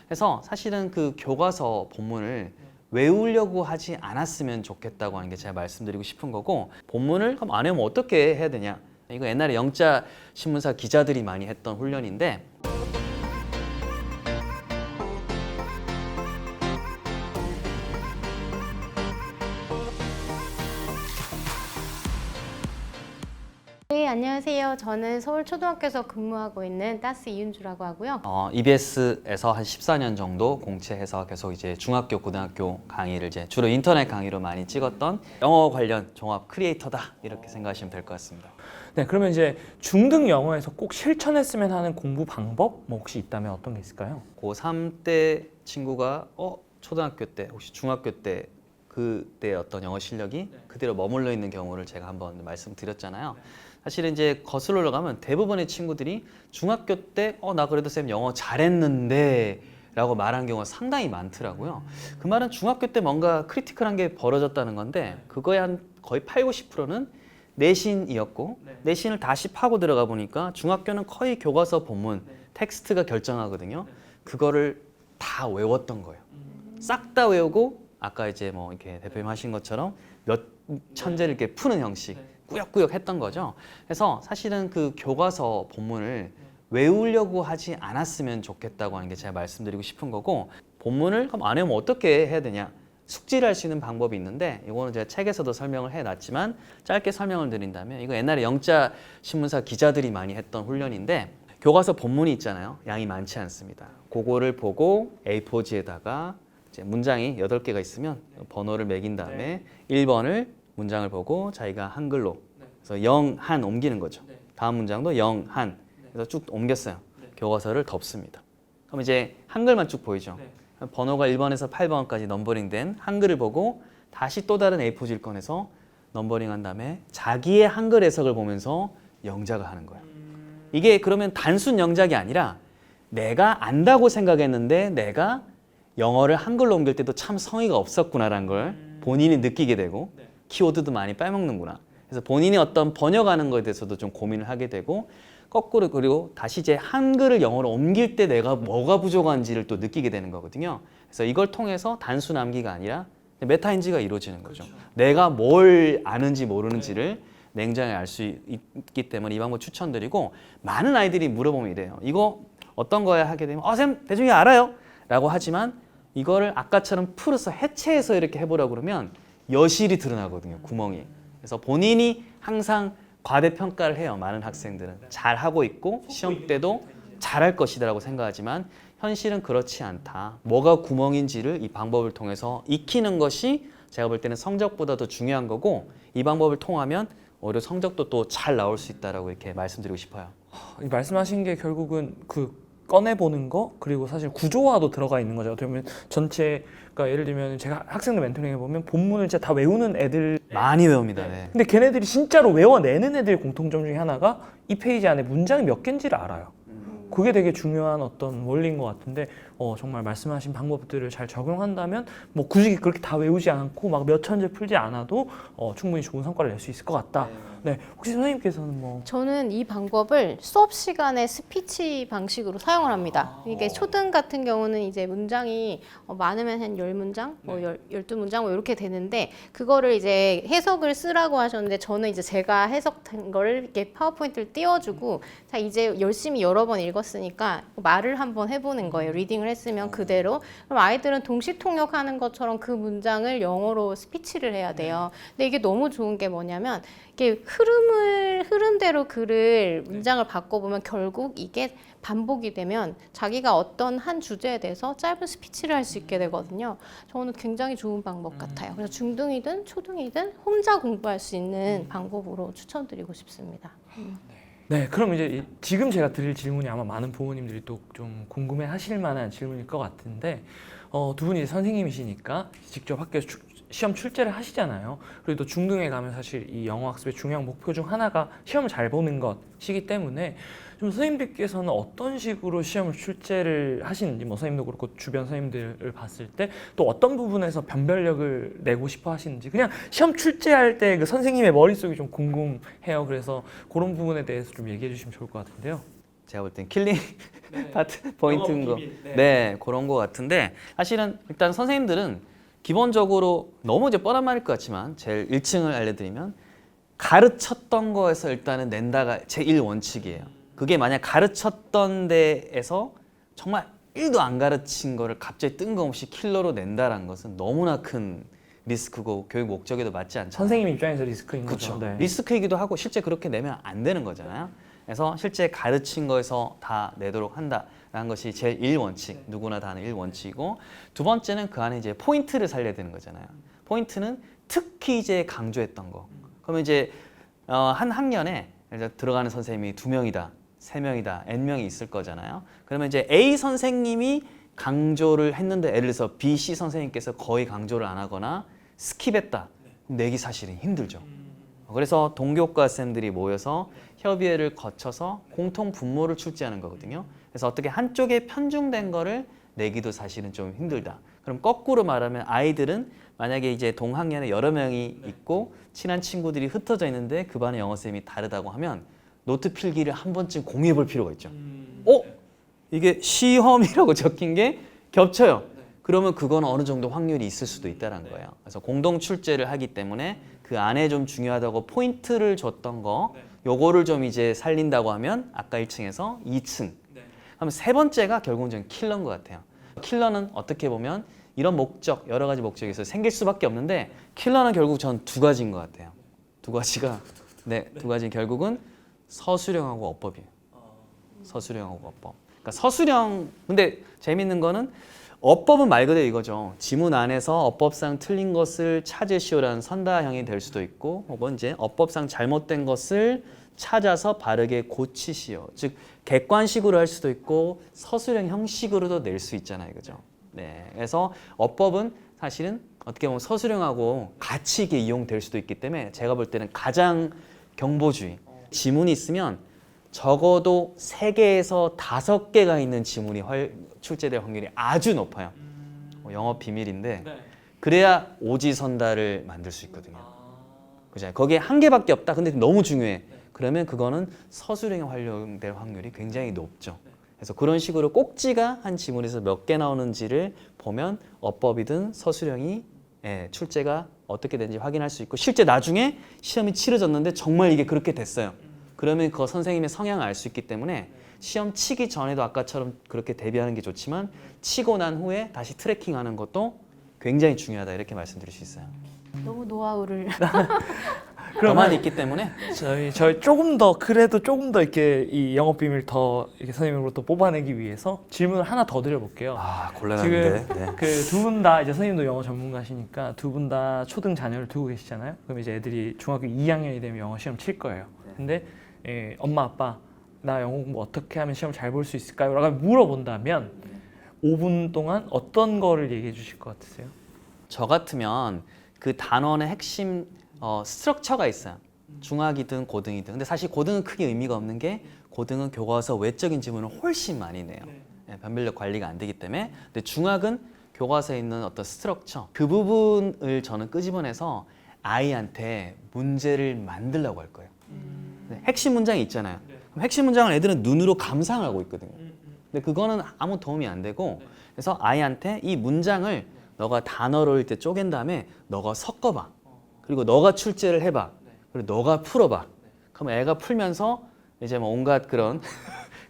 그래서 사실은 그 교과서 본문을 외우려고 하지 않았으면 좋겠다고 하는 게 제가 말씀드리고 싶은 거고, 본문을 그럼 안 외우면 어떻게 해야 되냐, 이거 옛날에 영자 신문사 기자들이 많이 했던 훈련인데, 네, 안녕하세요. 저는 서울초등학교에서 근무하고 있는 따스 이윤주라고 하고요. EBS에서 한 14년 정도 공채해서 계속 이제 중학교, 고등학교 강의를 이제 주로 인터넷 강의로 많이 찍었던 영어 관련 종합 크리에이터다, 이렇게 생각하시면 될 것 같습니다. 네, 그러면 이제 중등 영어에서 꼭 실천했으면 하는 공부 방법 뭐 혹시 있다면 어떤 게 있을까요? 고3 때 친구가 초등학교 때, 혹시 중학교 때 그때 어떤 영어 실력이 그대로 머물러 있는 경우를 제가 한번 말씀드렸잖아요. 사실은 이제 거슬러 올라가면 대부분의 친구들이 중학교 때 나 그래도 쌤 영어 잘했는데 라고 말한 경우가 상당히 많더라고요. 그 말은 중학교 때 뭔가 크리티컬한 게 벌어졌다는 건데, 그거의 한 거의 80~90%는 내신이었고, 내신을 다시 파고 들어가 보니까 중학교는 거의 교과서 본문, 텍스트가 결정하거든요. 그거를 다 외웠던 거예요. 싹 다 외우고, 아까 이제 뭐 이렇게 대표님 하신 것처럼 몇 천재를 이렇게 푸는 형식, 꾸역꾸역 했던 거죠. 그래서 사실은 그 교과서 본문을 외우려고 하지 않았으면 좋겠다고 하는 게 제가 말씀드리고 싶은 거고, 본문을 그럼 안 외우면 어떻게 해야 되냐, 숙지를 할 수 있는 방법이 있는데, 이거는 제가 책에서도 설명을 해놨지만 짧게 설명을 드린다면, 이거 옛날에 영자 신문사 기자들이 많이 했던 훈련인데, 교과서 본문이 있잖아요. 양이 많지 않습니다. 그거를 보고 A4지에다가 문장이 8개가 있으면 번호를 매긴 다음에 1번을 문장을 보고 자기가 한글로, 그래서 영한 옮기는 거죠. 다음 문장도 영한, 그래서 쭉 옮겼어요. 교과서를 덮습니다. 그럼 이제 한글만 쭉 보이죠. 번호가 1번에서 8번까지 넘버링된 한글을 보고 다시 또 다른 A4지를 꺼내서 넘버링한 다음에 자기의 한글 해석을 보면서 영작을 하는 거예요. 이게 그러면 단순 영작이 아니라 내가 안다고 생각했는데 내가 영어를 한글로 옮길 때도 참 성의가 없었구나라는 걸 본인이 느끼게 되고, 키워드도 많이 빼먹는구나. 그래서 본인이 어떤 번역하는 것에 대해서도 좀 고민을 하게 되고, 거꾸로 그리고 다시 이제 한글을 영어로 옮길 때 내가 뭐가 부족한지를 또 느끼게 되는 거거든요. 그래서 이걸 통해서 단순 암기가 아니라 메타인지가 이루어지는 거죠. 내가 뭘 아는지 모르는지를 냉정히 알 수 있기 때문에 이 방법 추천드리고, 많은 아이들이 물어보면 이래요. 이거 어떤 거야 하게 되면 쌤 대충 알아요 라고 하지만, 이거를 아까처럼 풀어서 해체해서 이렇게 해보라고 그러면 여실히 드러나거든요, 구멍이. 그래서 본인이 항상 과대평가를 해요. 많은 학생들은 잘하고 있고 시험 때도 잘할 것이라고 생각하지만 현실은 그렇지 않다. 뭐가 구멍인지를 이 방법을 통해서 익히는 것이 제가 볼 때는 성적보다 더 중요한 거고, 이 방법을 통하면 오히려 성적도 또 잘 나올 수 있다라고 이렇게 말씀드리고 싶어요. 이 말씀하신 게 결국은 그 꺼내보는 거, 그리고 사실 구조화도 들어가 있는 거죠. 어떻게 보면 전체, 그러니까 예를 들면 제가 학생들 멘토링 해보면 본문을 진짜 다 외우는 애들 많이 외웁니다. 네. 근데 걔네들이 진짜로 외워내는 애들의 공통점 중에 하나가 이 페이지 안에 문장이 몇 개인지를 알아요. 그게 되게 중요한 어떤 원리인 것 같은데, 정말 말씀하신 방법들을 잘 적용한다면 뭐 굳이 그렇게 다 외우지 않고 막 몇 천제 풀지 않아도 충분히 좋은 성과를 낼 수 있을 것 같다. 네, 혹시 선생님께서는 뭐? 저는 이 방법을 수업 시간에 스피치 방식으로 사용을 합니다. 이게 초등 같은 경우는 이제 문장이 많으면 한 10문장, 뭐 12문장 뭐 이렇게 되는데, 그거를 이제 해석을 쓰라고 하셨는데, 저는 이제 제가 해석한 거를 이렇게 파워포인트를 띄워주고, 자, 이제 열심히 여러 번 읽었으니까 말을 한번 해보는 거예요. 리딩을 했으면 그대로. 그럼 아이들은 동시 통역하는 것처럼 그 문장을 영어로 스피치를 해야 돼요. 근데 이게 너무 좋은 게 뭐냐면, 이게 흐름대로 글을 문장을 바꿔보면 결국 이게 반복이 되면 자기가 어떤 한 주제에 대해서 짧은 스피치를 할 수 있게 되거든요. 저는 굉장히 좋은 방법 같아요. 그래서 중등이든 초등이든 혼자 공부할 수 있는 방법으로 추천드리고 싶습니다. 네, 그럼 이제 지금 제가 드릴 질문이 아마 많은 부모님들이 또 좀 궁금해 하실 만한 질문일 것 같은데, 두 분이 선생님이시니까 직접 학교에서 시험 출제를 하시잖아요. 그리고 또 중등에 가면 사실 이 영어 학습의 중요한 목표 중 하나가 시험을 잘 보는 것이기 때문에, 좀 선생님들께서는 어떤 식으로 시험을 출제를 하시는지, 뭐 선생님도 그렇고 주변 선생님들을 봤을 때 또 어떤 부분에서 변별력을 내고 싶어 하시는지, 그냥 시험 출제할 때 그 선생님의 머릿속이 좀 궁금해요. 그래서 그런 부분에 대해서 좀 얘기해 주시면 좋을 것 같은데요. 제가 볼 땐 킬링 파트 포인트인 거. 네, 그런 거 같은데 사실은 일단 선생님들은 기본적으로 너무 이제 뻔한 말일 것 같지만 제일 1층을 알려드리면 가르쳤던 거에서 일단은 낸다가 제1 원칙이에요. 그게 만약 가르쳤던 데에서 정말 1도 안 가르친 거를 갑자기 뜬금없이 킬러로 낸다라는 것은 너무나 큰 리스크고 교육 목적에도 맞지 않잖아요. 선생님 입장에서 리스크인 그렇죠. 거죠. 네. 리스크이기도 하고 실제 그렇게 내면 안 되는 거잖아요. 그래서 실제 가르친 거에서 다 내도록 한다라는 것이 제일 1원칙, 누구나 다 하는 1원칙이고 두 번째는 그 안에 이제 포인트를 살려야 되는 거잖아요. 포인트는 특히 이제 강조했던 거. 그러면 이제 한 학년에 들어가는 선생님이 2명이다, 3명이다, N명이 있을 거잖아요. 그러면 이제 A 선생님이 강조를 했는데 예를 들어서 B, C 선생님께서 거의 강조를 안 하거나 스킵했다. 그럼 내기 사실은 힘들죠. 그래서 동교과 쌤들이 모여서 협의회를 거쳐서 공통 분모를 출제하는 거거든요. 그래서 어떻게 한쪽에 편중된 거를 내기도 사실은 좀 힘들다. 그럼 거꾸로 말하면 아이들은 만약에 이제 동학년에 여러 명이 있고 친한 친구들이 흩어져 있는데 그 반의 영어 쌤이 다르다고 하면 노트 필기를 한 번쯤 공유해 볼 필요가 있죠. 이게 시험이라고 적힌 게 겹쳐요. 그러면 그건 어느 정도 확률이 있을 수도 있다는 거예요. 그래서 공동 출제를 하기 때문에 그 안에 좀 중요하다고 포인트를 줬던 거 요거를 좀 이제 살린다고 하면 아까 1층에서 2층. 그럼 세 번째가 결국은 좀 킬러인 것 같아요. 킬러는 어떻게 보면 이런 목적, 여러 가지 목적에서 생길 수밖에 없는데 킬러는 결국 전 두 가지인 것 같아요. 두 가지가 두 가지는 결국은 서술형하고 어법이에요. 서술형하고 어법. 그러니까 서술형 근데 재밌는 거는 어법은 말 그대로 이거죠. 지문 안에서 어법상 틀린 것을 찾으시오라는 선다형이 될 수도 있고 혹은 이제 어법상 잘못된 것을 찾아서 바르게 고치시오. 즉 객관식으로 할 수도 있고 서술형 형식으로도 낼 수 있잖아요. 그죠? 네. 그래서 어법은 사실은 어떻게 보면 서술형하고 같이 이게 이용될 수도 있기 때문에 제가 볼 때는 가장 경보주의. 지문이 있으면 적어도 3개에서 5개가 있는 지문이 출제될 확률이 아주 높아요. 영업 비밀인데 그래야 오지선다를 만들 수 있거든요. 그죠? 거기에 1개밖에 없다. 근데 너무 중요해. 그러면 그거는 서술형에 활용될 확률이 굉장히 높죠. 그래서 그런 식으로 꼭지가 한 지문에서 몇 개 나오는지를 보면 어법이든 서술형이 출제가 어떻게 되는지 확인할 수 있고 실제 나중에 시험이 치러졌는데 정말 이게 그렇게 됐어요. 그러면 그 선생님의 성향을 알 수 있기 때문에 시험 치기 전에도 아까처럼 그렇게 대비하는 게 좋지만 치고 난 후에 다시 트래킹하는 것도 굉장히 중요하다 이렇게 말씀드릴 수 있어요. 너무 노하우를 그만 있기 때문에 저희 조금 더 그래도 조금 더 이렇게 이 영업 비밀 더 이렇게 선생님으로부터 뽑아내기 위해서 질문을 하나 더 드려볼게요. 아 곤란한데. 지금 그 두 분 다 이제 선생님도 영어 전문가시니까 두 분 다 초등 자녀를 두고 계시잖아요. 그럼 이제 애들이 중학교 2학년이 되면 영어 시험 칠 거예요. 근데 엄마 아빠 나 영어 공부 어떻게 하면 시험 잘 볼 수 있을까요? 라고 물어본다면 5분 동안 어떤 거를 얘기해 주실 것 같으세요? 저 같으면 그 단원의 핵심 스트럭처가 있어요. 중학이든 고등이든. 근데 사실 고등은 크게 의미가 없는 게 고등은 교과서 외적인 지문을 훨씬 많이 내요. 변별력 관리가 안 되기 때문에. 근데 중학은 교과서에 있는 어떤 스트럭처 그 부분을 저는 끄집어내서 아이한테 문제를 만들려고 할 거예요. 핵심 문장이 있잖아요. 그럼 핵심 문장을 애들은 눈으로 감상하고 있거든요. 근데 그거는 아무 도움이 안 되고 그래서 아이한테 이 문장을 너가 단어로 이렇게 쪼갠 다음에 너가 섞어봐. 그리고 너가 출제를 해봐. 그리고 너가 풀어봐. 그럼 애가 풀면서 이제 뭐 온갖 그런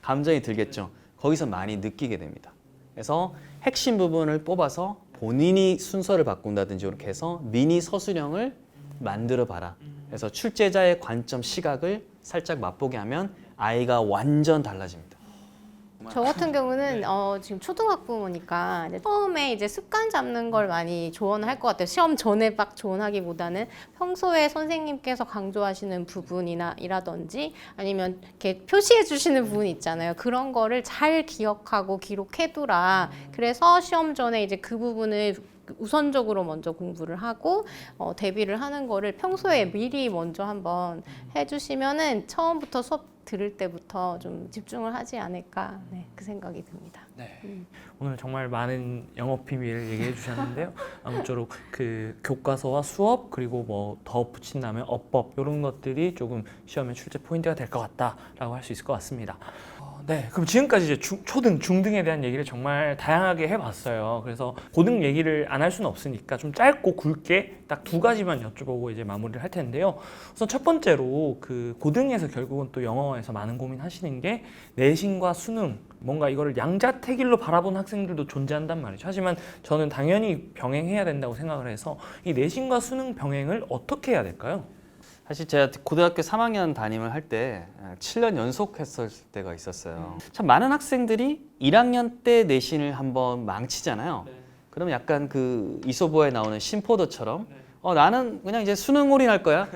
감정이 들겠죠. 거기서 많이 느끼게 됩니다. 그래서 핵심 부분을 뽑아서 본인이 순서를 바꾼다든지 이렇게 해서 미니 서술형을 만들어 봐라. 그래서 출제자의 관점 시각을 살짝 맛보게 하면 아이가 완전 달라집니다. 저 같은 경우는 지금 초등학부모니까 이제 처음에 이제 습관 잡는 걸 많이 조언을 할 것 같아요. 시험 전에 막 조언하기보다는 평소에 선생님께서 강조하시는 부분이라든지 아니면 이렇게 표시해 주시는 부분 있잖아요. 그런 거를 잘 기억하고 기록해두라. 그래서 시험 전에 이제 그 부분을 우선적으로 먼저 공부를 하고 대비를 하는 거를 평소에 미리 먼저 한번 해주시면은 처음부터 수업 들을 때부터 좀 집중을 하지 않을까 그 생각이 듭니다. 오늘 정말 많은 영업 비밀 얘기해 주셨는데요. 아무쪼록 그 교과서와 수업 그리고 뭐 더 붙인다면 어법 이런 것들이 조금 시험의 출제 포인트가 될 것 같다라고 할 수 있을 것 같습니다. 네, 그럼 지금까지 이제 초등, 중등에 대한 얘기를 정말 다양하게 해봤어요. 그래서 고등 얘기를 안 할 수는 없으니까 좀 짧고 굵게 딱 두 가지만 여쭤보고 이제 마무리를 할 텐데요. 우선 첫 번째로 그 고등에서 결국은 또 영어에서 많은 고민하시는 게 내신과 수능, 뭔가 이거를 양자택일로 바라본 학생들도 존재한단 말이죠. 하지만 저는 당연히 병행해야 된다고 생각을 해서 이 내신과 수능 병행을 어떻게 해야 될까요? 사실 제가 고등학교 3학년 담임을 할 때 7년 연속 했을 때가 있었어요. 참 많은 학생들이 1학년 때 내신을 한번 망치잖아요. 그러면 약간 그 이소부에 나오는 심포도처럼 나는 그냥 이제 수능 올인할 거야.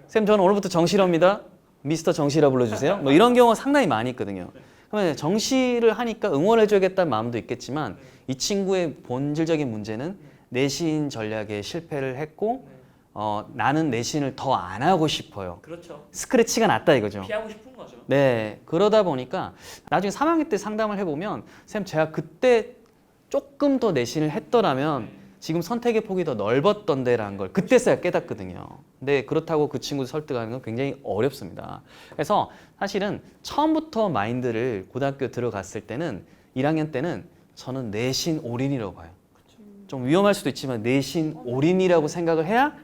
쌤 저는 오늘부터 정실화입니다. 미스터 정실화 불러주세요. 뭐 이런 경우가 상당히 많이 있거든요. 그러면 정시를 하니까 응원해줘야겠다는 마음도 있겠지만 이 친구의 본질적인 문제는 내신 전략에 실패를 했고 나는 내신을 더 안 하고 싶어요. 그렇죠. 스크래치가 났다 이거죠. 피하고 싶은 거죠. 네, 그러다 보니까 나중에 3학년 때 상담을 해보면 쌤 제가 그때 조금 더 내신을 했더라면 지금 선택의 폭이 더 넓었던데라는 걸 그때서야 깨닫거든요. 근데 그렇다고 그 친구 설득하는 건 굉장히 어렵습니다. 그래서 사실은 처음부터 마인드를 고등학교 들어갔을 때는 1학년 때는 저는 내신 올인이라고 봐요. 좀 위험할 수도 있지만 내신 올인이라고 생각을 해야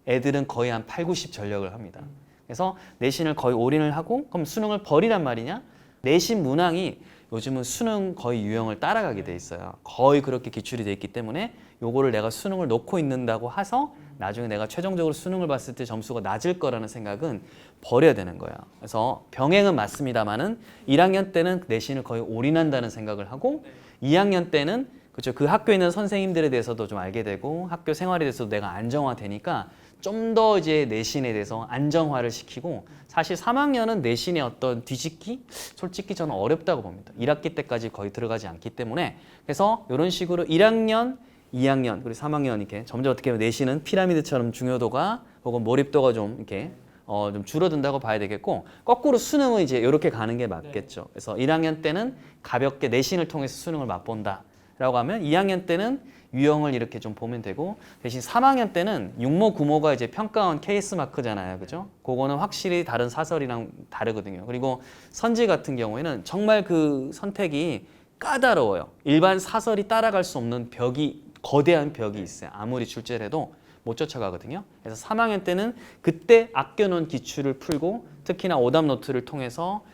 애들은 거의 한 8, 90 전력을 합니다. 그래서 내신을 거의 올인을 하고 그럼 수능을 버리란 말이냐? 내신 문항이 요즘은 수능 거의 유형을 따라가게 돼 있어요. 거의 그렇게 기출이 돼 있기 때문에 요거를 내가 수능을 놓고 있는다고 해서 나중에 내가 최종적으로 수능을 봤을 때 점수가 낮을 거라는 생각은 버려야 되는 거예요. 그래서 병행은 맞습니다만은 1학년 때는 내신을 거의 올인한다는 생각을 하고 2학년 때는 그렇죠. 그 학교에 있는 선생님들에 대해서도 좀 알게 되고 학교 생활에 대해서도 내가 안정화되니까 좀 더 이제 내신에 대해서 안정화를 시키고 사실 3학년은 내신의 어떤 뒤집기? 솔직히 저는 어렵다고 봅니다. 1학기 때까지 거의 들어가지 않기 때문에 그래서 이런 식으로 1학년, 2학년 그리고 3학년 이렇게 점점 어떻게 보면 내신은 피라미드처럼 중요도가 혹은 몰입도가 좀 이렇게 좀 줄어든다고 봐야 되겠고 거꾸로 수능은 이제 이렇게 가는 게 맞겠죠. 그래서 1학년 때는 가볍게 내신을 통해서 수능을 맛본다. 라고 하면 2학년 때는 유형을 이렇게 좀 보면 되고 대신 3학년 때는 육모, 구모가 이제 평가원 케이스 마크잖아요. 그죠? 그거는 확실히 다른 사설이랑 다르거든요. 그리고 선지 같은 경우에는 정말 그 선택이 까다로워요. 일반 사설이 따라갈 수 없는 벽이 거대한 벽이 있어요. 아무리 출제를 해도 못 쫓아가거든요. 그래서 3학년 때는 그때 아껴놓은 기출을 풀고 특히나 오답 노트를 통해서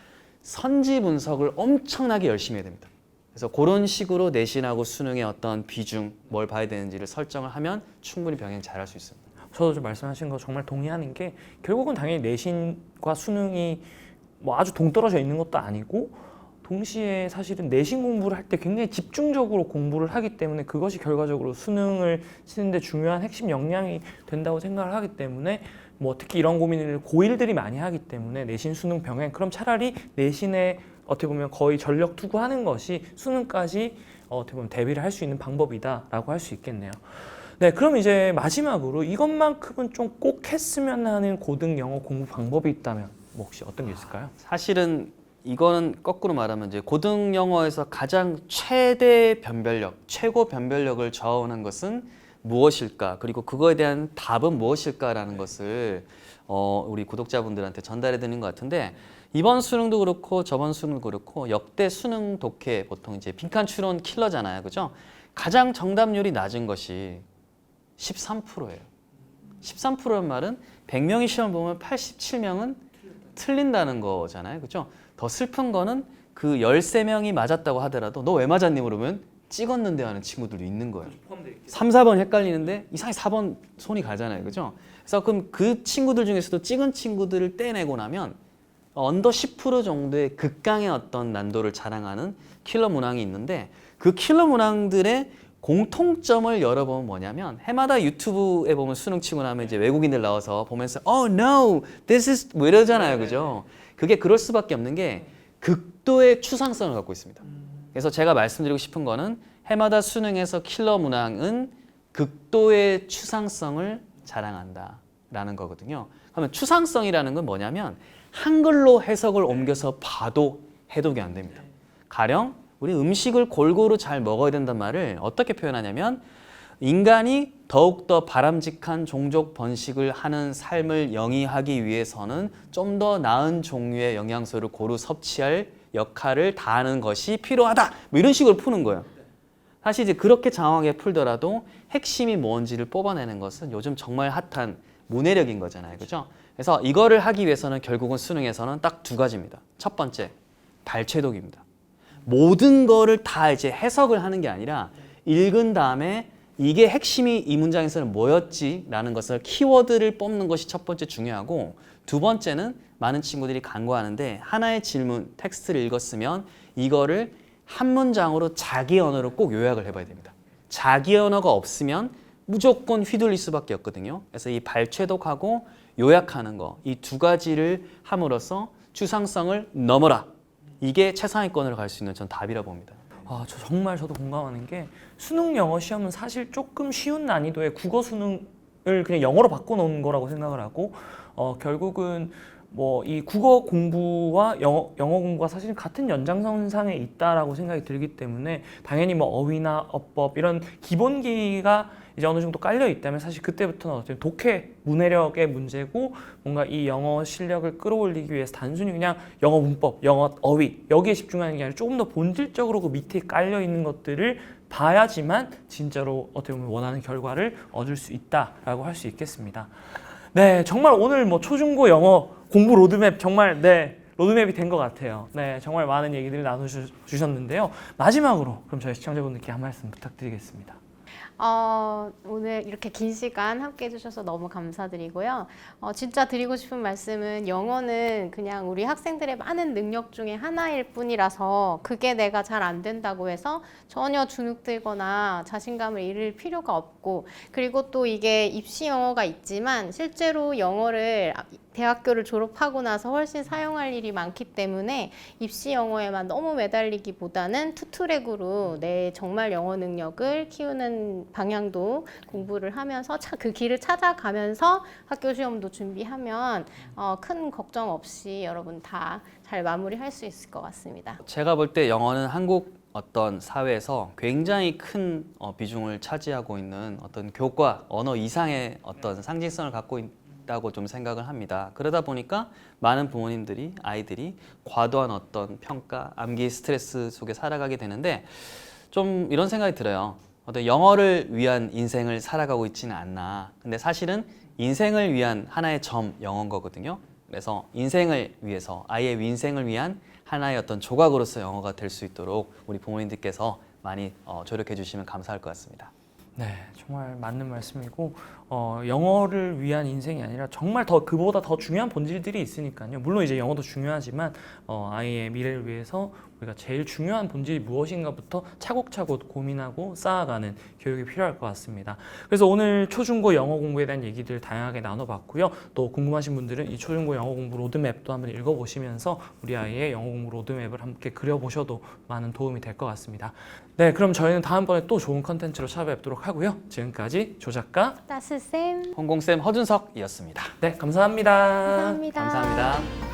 선지 분석을 엄청나게 열심히 해야 됩니다. 그래서 그런 식으로 내신하고 수능의 어떤 비중, 뭘 봐야 되는지를 설정을 하면 충분히 병행 잘할 수 있습니다. 저도 좀 말씀하신 거 정말 동의하는 게 결국은 당연히 내신과 수능이 뭐 아주 동떨어져 있는 것도 아니고 동시에 사실은 내신 공부를 할 때 굉장히 집중적으로 공부를 하기 때문에 그것이 결과적으로 수능을 치는데 중요한 핵심 역량이 된다고 생각을 하기 때문에 뭐 특히 이런 고민을 고1들이 많이 하기 때문에 내신 수능 병행 그럼 차라리 내신에 어떻게 보면 거의 전력 투구하는 것이 수능까지 어떻게 보면 대비를 할 수 있는 방법이다라고 할 수 있겠네요. 네, 그럼 이제 마지막으로 이것만큼은 좀 꼭 했으면 하는 고등 영어 공부 방법이 있다면 뭐 혹시 어떤 게 있을까요? 사실은 이거는 거꾸로 말하면 이제 고등 영어에서 가장 최대 변별력, 최고 변별력을 좌우하는 것은 무엇일까? 그리고 그거에 대한 답은 무엇일까라는 것을 우리 구독자분들한테 전달해 드리는 것 같은데 이번 수능도 그렇고 저번 수능도 그렇고 역대 수능 독해 보통 이제 빈칸 추론 킬러잖아요. 그죠? 가장 정답률이 낮은 것이 13%예요. 13%란 말은 100명이 시험 보면 87명은 틀린다는 거잖아요. 그죠? 더 슬픈 거는 그 13명이 맞았다고 하더라도 너 왜 맞았니? 물으면 찍었는데 하는 친구들도 있는 거예요. 3, 4번 헷갈리는데 이상하게 4번 손이 가잖아요. 그죠? 그래서 그럼 그 친구들 중에서도 찍은 친구들을 떼내고 나면 언더 10% 정도의 극강의 어떤 난도를 자랑하는 킬러 문항이 있는데 그 킬러 문항들의 공통점을 열어보면 뭐냐면 해마다 유튜브에 보면 수능 치고 나면 이제 외국인들 나와서 보면서 Oh no, this is 뭐 이러잖아요. 그죠? 그게 그럴 수밖에 없는 게 극도의 추상성을 갖고 있습니다. 그래서 제가 말씀드리고 싶은 거는 해마다 수능에서 킬러 문항은 극도의 추상성을 자랑한다라는 거거든요. 그러면 추상성이라는 건 뭐냐면 한글로 해석을 옮겨서 봐도 해독이 안 됩니다. 가령 우리 음식을 골고루 잘 먹어야 된단 말을 어떻게 표현하냐면 인간이 더욱더 바람직한 종족 번식을 하는 삶을 영위하기 위해서는 좀 더 나은 종류의 영양소를 고루 섭취할 역할을 다하는 것이 필요하다. 뭐 이런 식으로 푸는 거예요. 사실 이제 그렇게 장황하게 풀더라도 핵심이 뭔지를 뽑아내는 것은 요즘 정말 핫한 문해력인 거잖아요. 그죠? 그래서 이거를 하기 위해서는 결국은 수능에서는 딱 두 가지입니다. 첫 번째, 발췌독입니다. 모든 거를 다 이제 해석을 하는 게 아니라 읽은 다음에 이게 핵심이 이 문장에서는 뭐였지라는 것을 키워드를 뽑는 것이 첫 번째 중요하고, 두 번째는 많은 친구들이 간과하는데 하나의 질문, 텍스트를 읽었으면 이거를 한 문장으로 자기 언어로 꼭 요약을 해봐야 됩니다. 자기 언어가 없으면 무조건 휘둘릴 수밖에 없거든요. 그래서 이 발췌독하고 요약하는 거, 이 두 가지를 함으로써 추상성을 넘어라. 이게 최상위권으로 갈 수 있는 전 답이라 봅니다. 아, 정말 저도 공감하는 게 수능 영어 시험은 사실 조금 쉬운 난이도의 국어 수능을 그냥 영어로 바꿔놓은 거라고 생각을 하고 결국은 뭐 이 국어 공부와 영어 공부가 사실 같은 연장선상에 있다라고 생각이 들기 때문에 당연히 뭐 어휘나 어법 이런 기본기가 이제 어느 정도 깔려 있다면 사실 그때부터는 어떤 독해, 문해력의 문제고 뭔가 이 영어 실력을 끌어올리기 위해서 단순히 그냥 영어 문법, 영어 어휘 여기에 집중하는 게 아니라 조금 더 본질적으로 그 밑에 깔려 있는 것들을 봐야지만 진짜로 어떻게 보면 원하는 결과를 얻을 수 있다라고 할 수 있겠습니다. 네, 정말 오늘 뭐 초중고 영어 공부 로드맵 정말 로드맵이 된 것 같아요. 네, 정말 많은 얘기들을 나눠주셨는데요. 마지막으로 그럼 저희 시청자분들께 한 말씀 부탁드리겠습니다. 오늘 이렇게 긴 시간 함께 해주셔서 너무 감사드리고요. 진짜 드리고 싶은 말씀은 영어는 그냥 우리 학생들의 많은 능력 중에 하나일 뿐이라서 그게 내가 잘 안 된다고 해서 전혀 주눅들거나 자신감을 잃을 필요가 없고, 그리고 또 이게 입시 영어가 있지만 실제로 영어를 대학교를 졸업하고 나서 훨씬 사용할 일이 많기 때문에 입시 영어에만 너무 매달리기보다는 투트랙으로 내 정말 영어 능력을 키우는 방향도 공부를 하면서 그 길을 찾아가면서 학교 시험도 준비하면 큰 걱정 없이 여러분 다 잘 마무리할 수 있을 것 같습니다. 제가 볼 때 영어는 한국 어떤 사회에서 굉장히 큰 비중을 차지하고 있는 어떤 교과, 언어 이상의 어떤 상징성을 갖고 있다고 좀 생각을 합니다. 그러다 보니까 많은 부모님들이 아이들이 과도한 어떤 평가, 암기 스트레스 속에 살아가게 되는데 좀 이런 생각이 들어요. 어떤 영어를 위한 인생을 살아가고 있지는 않나. 근데 사실은 인생을 위한 하나의 점, 영어인 거거든요. 그래서 인생을 위해서, 아이의 인생을 위한 하나의 어떤 조각으로서 영어가 될 수 있도록 우리 부모님들께서 많이 조력해 주시면 감사할 것 같습니다. 네, 정말 맞는 말씀이고 영어를 위한 인생이 아니라 정말 그보다 더 중요한 본질들이 있으니까요. 물론 이제 영어도 중요하지만 아이의 미래를 위해서 우리가 제일 중요한 본질이 무엇인가부터 차곡차곡 고민하고 쌓아가는 교육이 필요할 것 같습니다. 그래서 오늘 초중고 영어 공부에 대한 얘기들 다양하게 나눠봤고요. 또 궁금하신 분들은 이 초중고 영어 공부 로드맵도 한번 읽어보시면서 우리 아이의 영어 공부 로드맵을 함께 그려보셔도 많은 도움이 될 것 같습니다. 네, 그럼 저희는 다음번에 또 좋은 컨텐츠로 찾아뵙도록 하고요. 지금까지 조작가 따스쌤 홍공쌤 허준석이었습니다. 네, 감사합니다. 감사합니다. 감사합니다.